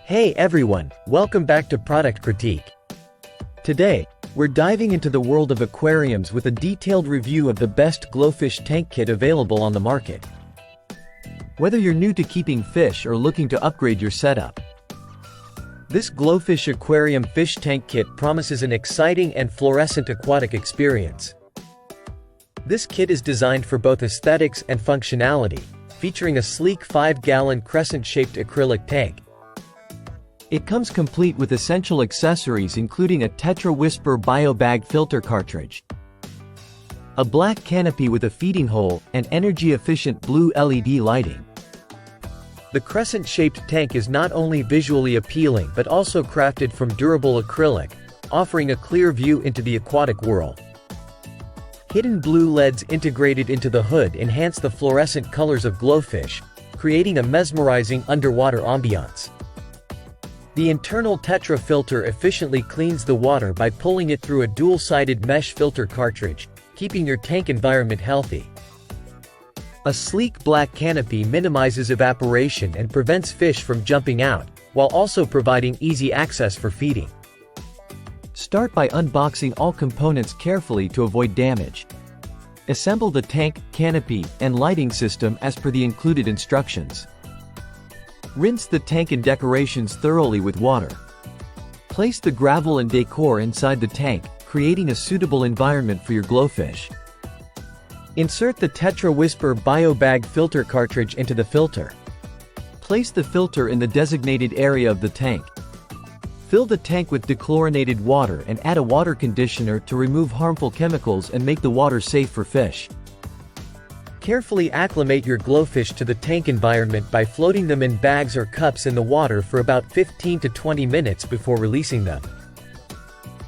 Hey everyone, welcome back to Product Critique. Today, we're diving into the world of aquariums with a detailed review of the best GloFish tank kit available on the market. Whether you're new to keeping fish or looking to upgrade your setup, this GloFish Aquarium fish tank kit promises an exciting and fluorescent aquatic experience. This kit is designed for both aesthetics and functionality, featuring a sleek 5-gallon crescent-shaped acrylic tank. It comes complete with essential accessories including a Tetra Whisper BioBag filter cartridge, a black canopy with a feeding hole, and energy-efficient blue LED lighting. The crescent-shaped tank is not only visually appealing but also crafted from durable acrylic, offering a clear view into the aquatic world. Hidden blue LEDs integrated into the hood enhance the fluorescent colors of GloFish, creating a mesmerizing underwater ambiance. The internal Tetra filter efficiently cleans the water by pulling it through a dual-sided mesh filter cartridge, keeping your tank environment healthy. A sleek black canopy minimizes evaporation and prevents fish from jumping out, while also providing easy access for feeding. Start by unboxing all components carefully to avoid damage. Assemble the tank, canopy, and lighting system as per the included instructions. Rinse the tank and decorations thoroughly with water. Place the gravel and decor inside the tank, creating a suitable environment for your GloFish. Insert the Tetra Whisper BioBag filter cartridge into the filter. Place the filter in the designated area of the tank. Fill the tank with dechlorinated water and add a water conditioner to remove harmful chemicals and make the water safe for fish. Carefully acclimate your GloFish to the tank environment by floating them in bags or cups in the water for about 15 to 20 minutes before releasing them.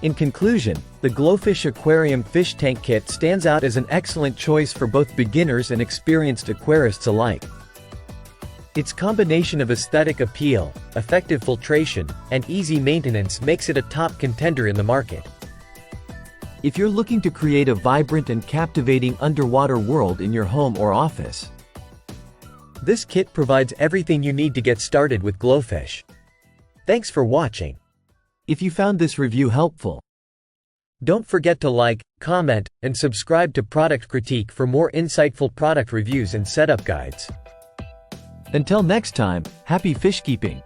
In conclusion, the GloFish Aquarium fish tank kit stands out as an excellent choice for both beginners and experienced aquarists alike. Its combination of aesthetic appeal, effective filtration, and easy maintenance makes it a top contender in the market. If you're looking to create a vibrant and captivating underwater world in your home or office, this kit provides everything you need to get started with GloFish. Thanks for watching. If you found this review helpful, don't forget to like, comment, and subscribe to Product Critique for more insightful product reviews and setup guides. Until next time, happy fish keeping!